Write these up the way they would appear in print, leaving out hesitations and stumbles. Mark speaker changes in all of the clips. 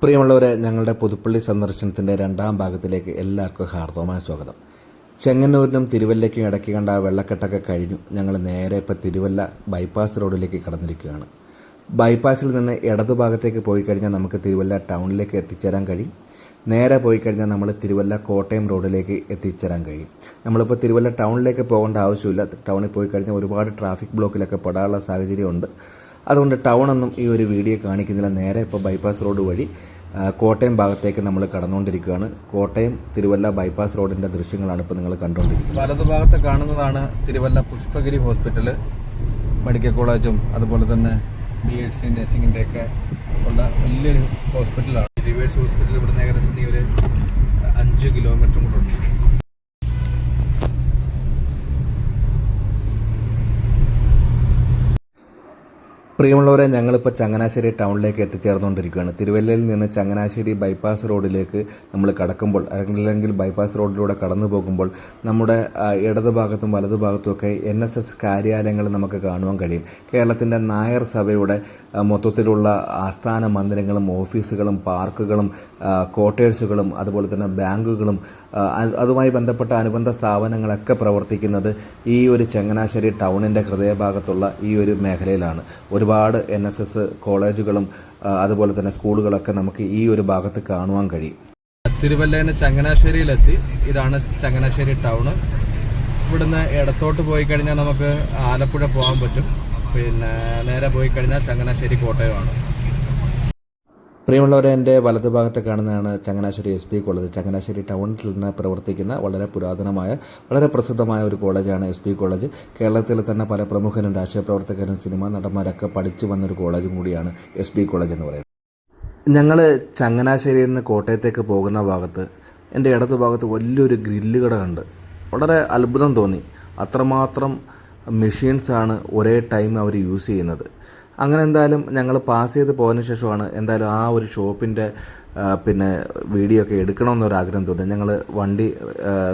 Speaker 1: പ്രിയമുള്ളവരെ, ഞങ്ങളുടെ പുതുപ്പള്ളി സന്ദർശനത്തിൻ്റെ രണ്ടാം ഭാഗത്തിലേക്ക് എല്ലാവർക്കും ഹാർദവമായ സ്വാഗതം. ചെങ്ങന്നൂരിനും തിരുവല്ലയ്ക്കും ഇടയ്ക്ക് കണ്ട ആ വെള്ളക്കെട്ടൊക്കെ കഴിഞ്ഞു. ഞങ്ങൾ നേരെ ഇപ്പോൾ തിരുവല്ല ബൈപ്പാസ് റോഡിലേക്ക് കടന്നിരിക്കുകയാണ്. ബൈപ്പാസിൽ നിന്ന് ഇടതുഭാഗത്തേക്ക് പോയി കഴിഞ്ഞാൽ നമുക്ക് തിരുവല്ല ടൗണിലേക്ക് എത്തിച്ചേരാൻ കഴിയും. നേരെ പോയി കഴിഞ്ഞാൽ നമ്മൾ തിരുവല്ല കോട്ടയം റോഡിലേക്ക് എത്തിച്ചേരാൻ കഴിയും. നമ്മളിപ്പോൾ തിരുവല്ല ടൗണിലേക്ക് പോകേണ്ട ആവശ്യമില്ല. ടൗണിൽ പോയി കഴിഞ്ഞാൽ ഒരുപാട് ട്രാഫിക് ബ്ലോക്കിലൊക്കെ പെടാനുള്ള സാഹചര്യമുണ്ട്. അതുകൊണ്ട് ടൗണൊന്നും ഈ ഒരു വീഡിയോ കാണിക്കുന്നില്ല. നേരെ ഇപ്പോൾ ബൈപ്പാസ് റോഡ് വഴി കോട്ടയം ഭാഗത്തേക്ക് നമ്മൾ കടന്നുകൊണ്ടിരിക്കുകയാണ്. കോട്ടയം തിരുവല്ല ബൈപ്പാസ് റോഡിൻ്റെ ദൃശ്യങ്ങളാണ് ഇപ്പോൾ നിങ്ങൾ കണ്ടുകൊണ്ടിരിക്കുന്നത്. വലതുഭാഗത്ത് കാണുന്നതാണ് തിരുവല്ല പുഷ്പഗിരി ഹോസ്പിറ്റൽ, മെഡിക്കൽ കോളേജും അതുപോലെ തന്നെ BHC നഴ്സിംഗിൻ്റെയൊക്കെ ഉള്ള വലിയൊരു ഹോസ്പിറ്റലാണ്. റിവേഴ്സ് ഹോസ്പിറ്റൽ ഇവിടുന്ന് ഏകദേശം ഒരു 5 കിലോമീറ്റർ കൂടെ ഉണ്ട്. പ്രിയമുള്ളവരെ, ഞങ്ങളിപ്പോൾ ചങ്ങനാശ്ശേരി ടൗണിലേക്ക് എത്തിച്ചേർന്നുകൊണ്ടിരിക്കുകയാണ്. തിരുവല്ലയിൽ നിന്ന് ചങ്ങനാശ്ശേരി ബൈപ്പാസ് റോഡിലേക്ക് നമ്മൾ കടക്കുമ്പോൾ, അല്ലെങ്കിൽ ബൈപ്പാസ് റോഡിലൂടെ കടന്നു പോകുമ്പോൾ നമ്മുടെ ഇടതുഭാഗത്തും വലതുഭാഗത്തുമൊക്കെ NSS കാര്യാലയങ്ങൾ നമുക്ക് കാണുവാൻ കഴിയും. കേരളത്തിൻ്റെ നായർ സഭയുടെ മൊത്തത്തിലുള്ള ആസ്ഥാന മന്ദിരങ്ങളും ഓഫീസുകളും പാർക്കുകളും ക്വാർട്ടേഴ്സുകളും അതുപോലെ തന്നെ ബാങ്കുകളും അതുമായി ബന്ധപ്പെട്ട അനുബന്ധ സ്ഥാപനങ്ങളൊക്കെ പ്രവർത്തിക്കുന്നത് ഈ ഒരു ചങ്ങനാശ്ശേരി ടൗണിൻ്റെ ഹൃദയഭാഗത്തുള്ള ഈ ഒരു മേഖലയിലാണ്. ഒരുപാട് NSS കോളേജുകളും അതുപോലെ തന്നെ സ്കൂളുകളൊക്കെ നമുക്ക് ഈ ഒരു ഭാഗത്ത് കാണുവാൻ കഴിയും. തിരുവല്ലേന്ന് ചങ്ങനാശ്ശേരിയിലെത്തി. ഇതാണ് ചങ്ങനാശ്ശേരി ടൗണ്. ഇവിടുന്ന് ഇടത്തോട്ട് പോയി കഴിഞ്ഞാൽ നമുക്ക് ആലപ്പുഴ പോകാൻ പറ്റും. പിന്നെ നേരെ പോയി കഴിഞ്ഞാൽ ചങ്ങനാശ്ശേരി കോട്ടയമാണ്. പ്രിയമുള്ളവരെ, എൻ്റെ വലതുഭാഗത്ത് കാണുന്നതാണ് ചങ്ങനാശ്ശേരി SP കോളേജ്. ചങ്ങനാശ്ശേരി ടൗണിൽ തന്നെ പ്രവർത്തിക്കുന്ന വളരെ പുരാതനമായ വളരെ പ്രസിദ്ധമായ ഒരു കോളേജാണ് SP കോളേജ്. കേരളത്തിൽ തന്നെ പല പ്രമുഖരും രാഷ്ട്രീയ പ്രവർത്തകരും സിനിമാ നടന്മാരൊക്കെ പഠിച്ചു വന്നൊരു കോളേജും കൂടിയാണ് SP കോളേജ് എന്ന് പറയുന്നത്. ഞങ്ങൾ ചങ്ങനാശ്ശേരിയിൽ നിന്ന് കോട്ടയത്തേക്ക് പോകുന്ന ഭാഗത്ത് എൻ്റെ ഇടതുഭാഗത്ത് വലിയൊരു ഗ്രില്ല് കട കണ്ട് വളരെ അത്ഭുതം തോന്നി. അത്രമാത്രം മെഷീൻസാണ് ഒരേ ടൈം അവർ യൂസ് ചെയ്യുന്നത്. അങ്ങനെ എന്തായാലും ഞങ്ങൾ പാസ് ചെയ്ത് പോയതിന് ശേഷമാണ് എന്തായാലും ആ ഒരു ഷോപ്പിൻ്റെ വീഡിയോ ഒക്കെ എടുക്കണമെന്നൊരാഗ്രഹം തോന്നി. ഞങ്ങൾ വണ്ടി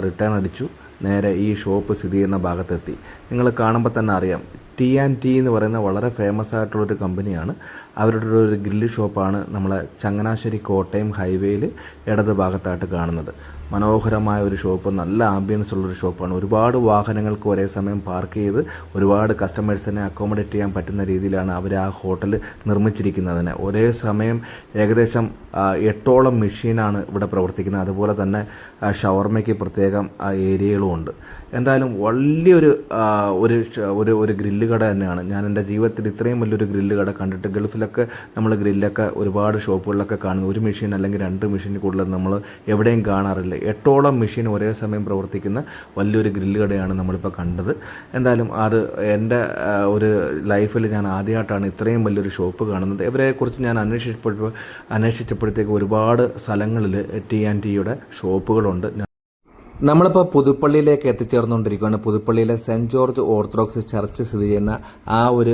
Speaker 1: റിട്ടേൺ അടിച്ചു. നേരെ ഈ ഷോപ്പ് സ്ഥിതി ചെയ്യുന്ന ഭാഗത്തെത്തി. നിങ്ങൾ കാണുമ്പോൾ തന്നെ അറിയാം, T&T എന്ന് പറയുന്ന വളരെ ഫേമസ് ആയിട്ടുള്ളൊരു കമ്പനിയാണ്. അവരുടെ ഒരു ഗ്രില്ല് ഷോപ്പാണ് നമ്മളെ ചങ്ങനാശ്ശേരി കോട്ടയം ഹൈവേയിൽ ഇടത് ഭാഗത്തായിട്ട് കാണുന്നത്. മനോഹരമായ ഒരു ഷോപ്പ്, നല്ല ആംബിയൻസ് ഉള്ളൊരു ഷോപ്പാണ്. ഒരുപാട് വാഹനങ്ങൾക്ക് ഒരേ സമയം പാർക്ക് ചെയ്ത് ഒരുപാട് കസ്റ്റമേഴ്സിനെ അക്കോമഡേറ്റ് ചെയ്യാൻ പറ്റുന്ന രീതിയിലാണ് അവർ ആ ഹോട്ടൽ നിർമ്മിച്ചിരിക്കുന്നതിന്. ഒരേ സമയം ഏകദേശം 8ഓളം മെഷീനാണ് ഇവിടെ പ്രവർത്തിക്കുന്നത്. അതുപോലെ തന്നെ ഷവർമയ്ക്ക് പ്രത്യേകം ഏരിയകളും ഉണ്ട്. എന്തായാലും വലിയൊരു ഒരു ഗ്രില്ല് കട തന്നെയാണ്. ഞാൻ എൻ്റെ ജീവിതത്തിൽ ഇത്രയും വലിയൊരു ഗ്രില്ല് കട കണ്ടിട്ട്, ഗൾഫിലൊക്കെ നമ്മൾ ഗ്രില്ലൊക്കെ ഒരുപാട് ഷോപ്പുകളിലൊക്കെ കാണുന്നു. ഒരു മെഷീൻ അല്ലെങ്കിൽ 2 മെഷീനിൽ കൂടുതൽ നമ്മൾ എവിടെയും കാണാറില്ല. 8ഓളം മെഷീൻ ഒരേ സമയം പ്രവർത്തിക്കുന്ന വലിയൊരു ഗ്രില്ല് കടയാണ് നമ്മളിപ്പോൾ കണ്ടത്. എന്തായാലും അത് എൻ്റെ ഒരു ലൈഫിൽ ഞാൻ ആദ്യമായിട്ടാണ് ഇത്രയും വലിയൊരു ഷോപ്പ് കാണുന്നത്. ഇവരെക്കുറിച്ച് ഞാൻ അന്വേഷിച്ചപ്പോഴത്തേക്ക് ഒരുപാട് സ്ഥലങ്ങളിൽ T&Tയുടെ ഷോപ്പുകളുണ്ട്. നമ്മളിപ്പോൾ പുതുപ്പള്ളിയിലേക്ക് എത്തിച്ചേർന്നുകൊണ്ടിരിക്കുകയാണ്. പുതുപ്പള്ളിയിലെ സെൻറ്റ് ജോർജ് ഓർത്തഡോക്സ് ചർച്ച് സ്ഥിതി ചെയ്യുന്ന ആ ഒരു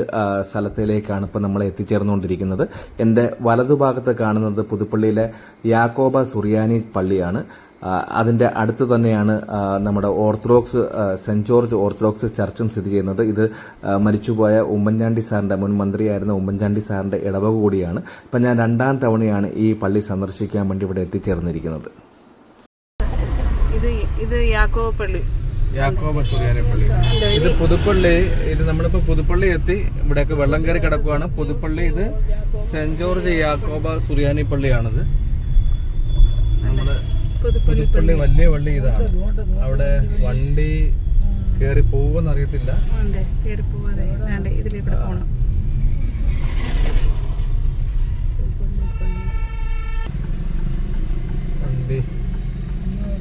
Speaker 1: സ്ഥലത്തിലേക്കാണ് ഇപ്പോൾ നമ്മൾ എത്തിച്ചേർന്നുകൊണ്ടിരിക്കുന്നത്. എൻ്റെ വലതുഭാഗത്ത് കാണുന്നത് പുതുപ്പള്ളിയിലെ യാക്കോബ സുറിയാനി പള്ളിയാണ്. അതിൻ്റെ അടുത്ത് തന്നെയാണ് നമ്മുടെ സെൻറ്റ് ജോർജ് ഓർത്തഡോക്സ് ചർച്ചും സ്ഥിതി ചെയ്യുന്നത്. ഇത് മരിച്ചുപോയ ഉമ്മൻചാണ്ടി സാറിൻ്റെ, മുൻ മന്ത്രിയായിരുന്ന ഉമ്മൻചാണ്ടി സാറിൻ്റെ ഇടവക കൂടിയാണ്. ഇപ്പം ഞാൻ 2ാം തവണയാണ് ഈ പള്ളി സന്ദർശിക്കാൻ വേണ്ടി ഇവിടെ എത്തിച്ചേർന്നിരിക്കുന്നത്.
Speaker 2: ഇത് യാക്കോബ സുറിയാനി പള്ളി.
Speaker 3: ഇത് പുതുപ്പള്ളി. ഇത് നമ്മളിപ്പോ പുതുപ്പള്ളി എത്തി. ഇവിടെയൊക്കെ വെള്ളം കയറി കിടക്കുവാണ്. പുതുപ്പള്ളി. ഇത് സെന്റ് ജോർജ് യാക്കോബ സുറിയാനി പള്ളിയാണിത്. നമ്മള് പുതുപ്പള്ളി വലിയ പള്ളി ഇതാണ്. അവിടെ വണ്ടി കയറി പോകുമെന്ന് അറിയത്തില്ല. വണ്ടി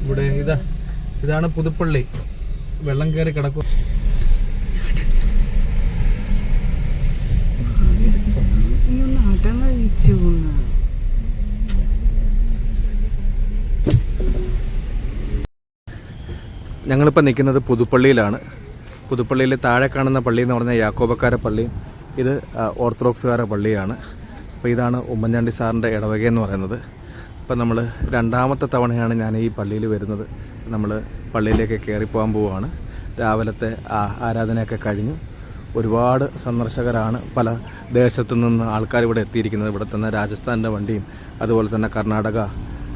Speaker 3: ഇവിടെ ഇതാണ് പുതുപ്പള്ളി. വെള്ളം കയറി കിടക്കും.
Speaker 1: ഞങ്ങളിപ്പോൾ നിൽക്കുന്നത് പുതുപ്പള്ളിയിലാണ്. പുതുപ്പള്ളിയിൽ താഴെ കാണുന്ന പള്ളി എന്ന് പറഞ്ഞാൽ യാക്കോബക്കാരെ പള്ളിയും ഇത് ഓർത്തഡോക്സുകാരുടെ പള്ളിയാണ്. അപ്പോൾ ഇതാണ് ഉമ്മൻചാണ്ടി സാറിൻ്റെ ഇടവകയെന്ന് പറയുന്നത്. ഇപ്പം നമ്മൾ 2ാമത്തെ തവണയാണ് ഞാൻ ഈ പള്ളിയിൽ വരുന്നത്. നമ്മൾ പള്ളിയിലേക്ക് കയറിപ്പോകാൻ പോവുകയാണ്. രാവിലത്തെ ആരാധനയൊക്കെ കഴിഞ്ഞു.
Speaker 3: ഒരുപാട് സന്ദർശകരാണ് പല ദേശത്തു നിന്ന് ആൾക്കാർ ഇവിടെ എത്തിയിരിക്കുന്നത്. ഇവിടെ തന്നെ രാജസ്ഥാൻ്റെ വണ്ടിയും അതുപോലെ തന്നെ കർണാടക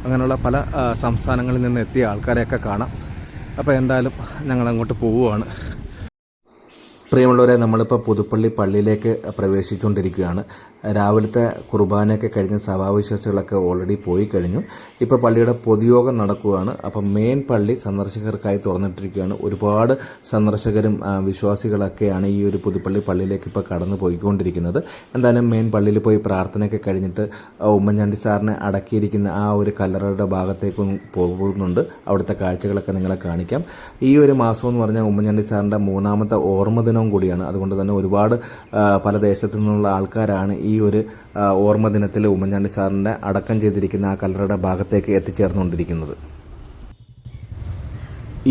Speaker 3: അങ്ങനെയുള്ള പല സംസ്ഥാനങ്ങളിൽ നിന്ന് എത്തിയ ആൾക്കാരെയൊക്കെ കാണാം. അപ്പോൾ എന്തായാലും ഞങ്ങളങ്ങോട്ട് പോവുകയാണ്.
Speaker 1: പ്രിയമുള്ളവരെ, നമ്മളിപ്പോൾ പുതുപ്പള്ളി പള്ളിയിലേക്ക് പ്രവേശിച്ചുകൊണ്ടിരിക്കുകയാണ്. രാവിലത്തെ കുർബാനയൊക്കെ കഴിഞ്ഞ് സഭാവിശ്വാസികളൊക്കെ ഓൾറെഡി പോയി കഴിഞ്ഞു. ഇപ്പോൾ പള്ളിയുടെ പൊതുയോഗം നടക്കുകയാണ്. അപ്പം മെയിൻ പള്ളി സന്ദർശകർക്കായി തുറന്നിട്ടിരിക്കുകയാണ്. ഒരുപാട് സന്ദർശകരും വിശ്വാസികളൊക്കെയാണ് ഈ ഒരു പുതുപ്പള്ളി പള്ളിയിലേക്ക് ഇപ്പോൾ കടന്നു പോയിക്കൊണ്ടിരിക്കുന്നത്. എന്തായാലും മെയിൻ പള്ളിയിൽ പോയി പ്രാർത്ഥനയൊക്കെ കഴിഞ്ഞിട്ട് ഉമ്മൻചാണ്ടി സാറിനെ അടക്കിയിരിക്കുന്ന ആ ഒരു കല്ലറയുടെ ഭാഗത്തേക്ക് പോകുന്നുണ്ട്. അവിടുത്തെ കാഴ്ചകളൊക്കെ നിങ്ങളെ കാണിക്കാം. ഈ ഒരു മാസം എന്ന് പറഞ്ഞാൽ ഉമ്മൻചാണ്ടി സാറിൻ്റെ 3ാമത്തെ ഓർമ്മ ദിനവും കൂടിയാണ്. അതുകൊണ്ട് തന്നെ ഒരുപാട് പല ദേശത്തു നിന്നുള്ള ആൾക്കാരാണ് ഈ ഒരു ഓർമ്മ ദിനത്തിൽ ഉമ്മൻചാണ്ടി സാറിൻ്റെ അടക്കം ചെയ്തിരിക്കുന്ന ആ കല്ലറയുടെ ഭാഗത്തേക്ക് എത്തിച്ചേർന്നുകൊണ്ടിരിക്കുന്നത്.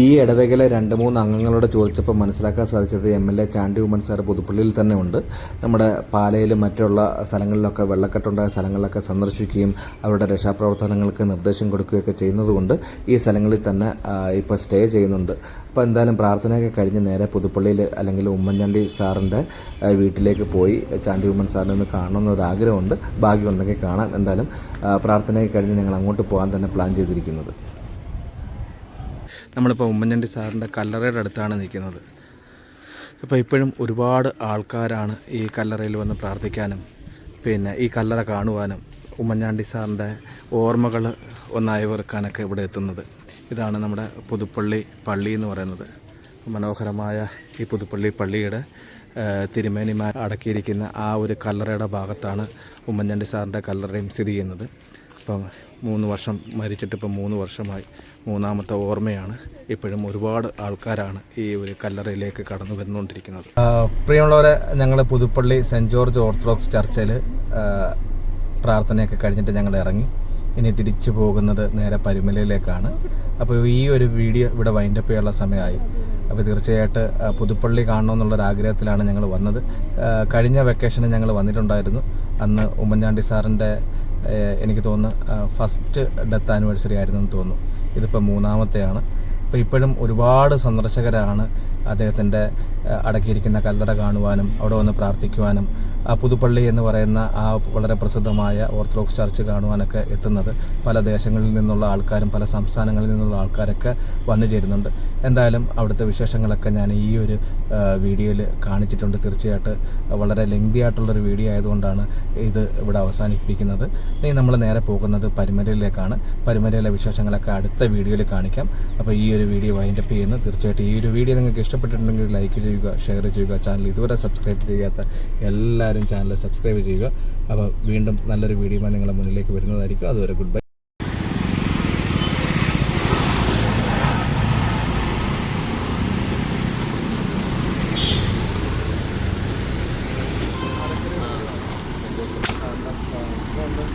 Speaker 1: ഈ ഇടവകയിലെ 2-3 അംഗങ്ങളോട് ചോദിച്ചപ്പോൾ മനസ്സിലാക്കാൻ സാധിച്ചത് MLA ചാണ്ടി ഉമ്മൻ സാർ പുതുപ്പള്ളിയിൽ തന്നെ ഉണ്ട്. നമ്മുടെ പാലയിലും മറ്റുള്ള സ്ഥലങ്ങളിലൊക്കെ വെള്ളക്കെട്ടുണ്ടായ സ്ഥലങ്ങളിലൊക്കെ സന്ദർശിക്കുകയും അവരുടെ രക്ഷാപ്രവർത്തനങ്ങൾക്ക് നിർദ്ദേശം കൊടുക്കുകയൊക്കെ ചെയ്യുന്നതുകൊണ്ട് ഈ സ്ഥലങ്ങളിൽ തന്നെ ഇപ്പോൾ സ്റ്റേ ചെയ്യുന്നുണ്ട്. അപ്പോൾ എന്തായാലും പ്രാർത്ഥനയൊക്കെ കഴിഞ്ഞ് നേരെ പുതുപ്പള്ളിയിൽ അല്ലെങ്കിൽ ഉമ്മൻചാണ്ടി സാറിൻ്റെ വീട്ടിലേക്ക് പോയി ചാണ്ടി ഉമ്മൻ സാറിനെ ഒന്ന് കാണണമെന്നൊരാഗ്രഹമുണ്ട്. ഭാഗ്യമുണ്ടെങ്കിൽ കാണാം. എന്തായാലും പ്രാർത്ഥനയൊക്കെ കഴിഞ്ഞ് ഞങ്ങൾ അങ്ങോട്ട് പോകാൻ തന്നെ പ്ലാൻ ചെയ്തിരിക്കുന്നത്.
Speaker 3: നമ്മളിപ്പോൾ ഉമ്മൻചാണ്ടി സാറിൻ്റെ കല്ലറയുടെ അടുത്താണ് നിൽക്കുന്നത്. അപ്പോൾ ഇപ്പോഴും ഒരുപാട് ആൾക്കാരാണ് ഈ കല്ലറയിൽ വന്ന് പ്രാർത്ഥിക്കാനും പിന്നെ ഈ കല്ലറ കാണുവാനും ഉമ്മൻചാണ്ടി സാറിൻ്റെ ഓർമ്മകൾ ഒന്നായി വെറുക്കാനൊക്കെ ഇവിടെ എത്തുന്നത്. ഇതാണ് നമ്മുടെ പുതുപ്പള്ളി പള്ളി എന്ന് പറയുന്നത്. മനോഹരമായ ഈ പുതുപ്പള്ളി പള്ളിയുടെ തിരുമേനിമാർ അടക്കിയിരിക്കുന്ന ആ ഒരു കല്ലറയുടെ ഭാഗത്താണ് ഉമ്മൻചാണ്ടി സാറിൻ്റെ കല്ലറയും സ്ഥിതി ചെയ്യുന്നത്. ഇപ്പം 3 വർഷം മരിച്ചിട്ട് ഇപ്പം 3 വർഷമായി. 3ാമത്തെ ഓർമ്മയാണ്. ഇപ്പോഴും ഒരുപാട് ആൾക്കാരാണ് ഈ ഒരു കല്ലറയിലേക്ക് കടന്നു വന്നുകൊണ്ടിരിക്കുന്നത്. പ്രിയമുള്ളവരെ, ഞങ്ങൾ പുതുപ്പള്ളി സെൻറ്റ് ജോർജ് ഓർത്തഡോക്സ് ചർച്ചിൽ പ്രാർത്ഥനയൊക്കെ കഴിഞ്ഞിട്ട് ഞങ്ങൾ ഇറങ്ങി. ഇനി തിരിച്ചു പോകുന്നത് നേരെ പരുമലയിലേക്കാണ്. അപ്പോൾ ഈ ഒരു വീഡിയോ ഇവിടെ വൈൻഡപ്പ് ചെയ്യാനുള്ള സമയമായി. അപ്പോൾ തീർച്ചയായിട്ട് പുതുപ്പള്ളി കാണണമെന്നുള്ളൊരാഗ്രഹത്തിലാണ് ഞങ്ങൾ വന്നത്. കഴിഞ്ഞ വെക്കേഷന് ഞങ്ങൾ വന്നിട്ടുണ്ടായിരുന്നു. അന്ന് ഉമ്മൻചാണ്ടി സാറിൻ്റെ എനിക്ക് തോന്നുന്നു ഫസ്റ്റ് ഡെത്ത് ആനിവേഴ്സറി ആയിരുന്നു എന്ന് തോന്നുന്നു. ഇതിപ്പോൾ 3ാമത്തെയാണ്. അപ്പോൾ ഇപ്പോഴും ഒരുപാട് സന്ദർശകരാണ് അദ്ദേഹത്തിൻ്റെ അടക്കിയിരിക്കുന്ന കല്ലറ കാണുവാനും അവിടെ വന്ന് പ്രാർത്ഥിക്കുവാനും ആ പുതുപ്പള്ളി എന്ന് പറയുന്ന ആ വളരെ പ്രസിദ്ധമായ ഓർത്തഡോക്സ് ചർച്ച് കാണുവാനൊക്കെ എത്തുന്നത്. പല ദേശങ്ങളിൽ നിന്നുള്ള ആൾക്കാരും പല സംസ്ഥാനങ്ങളിൽ നിന്നുള്ള ആൾക്കാരൊക്കെ വന്നു ചേരുന്നുണ്ട്. എന്തായാലും അവിടുത്തെ വിശേഷങ്ങളൊക്കെ ഞാൻ ഈ ഒരു വീഡിയോയിൽ കാണിച്ചിട്ടുണ്ട്. തീർച്ചയായിട്ട് വളരെ ലെങ്തി ആയിട്ടുള്ളൊരു വീഡിയോ ആയതുകൊണ്ടാണ് ഇത് ഇവിടെ അവസാനിപ്പിക്കുന്നത്. ഇനി നമ്മൾ നേരെ പോകുന്നത് പരുമലയിലേക്കാണ്. പരുമലയിലെ വിശേഷങ്ങളൊക്കെ അടുത്ത വീഡിയോയിൽ കാണിക്കാം. അപ്പോൾ ഈ ഒരു വീഡിയോ വൈൻഡപ്പ് ചെയ്യുന്നു. തീർച്ചയായിട്ടും ഈ ഒരു വീഡിയോ നിങ്ങൾക്ക് ഇഷ്ടപ്പെട്ടിട്ടുണ്ടെങ്കിൽ ലൈക്ക് ചെയ്യുക, ഷെയർ ചെയ്യുക. ചാനൽ ഇതുവരെ സബ്സ്ക്രൈബ് ചെയ്യാത്ത എല്ലാവരും ചാനൽ സബ്സ്ക്രൈബ് ചെയ്യുക. അപ്പോൾ വീണ്ടും നല്ലൊരു വീഡിയോയുമായി നിങ്ങളുടെ മുന്നിലേക്ക് വരുന്നതായിരിക്കും. അതുവരെ ഗുഡ് ബൈ.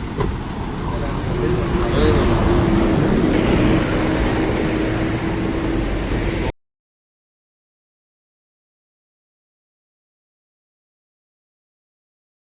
Speaker 4: Gracias.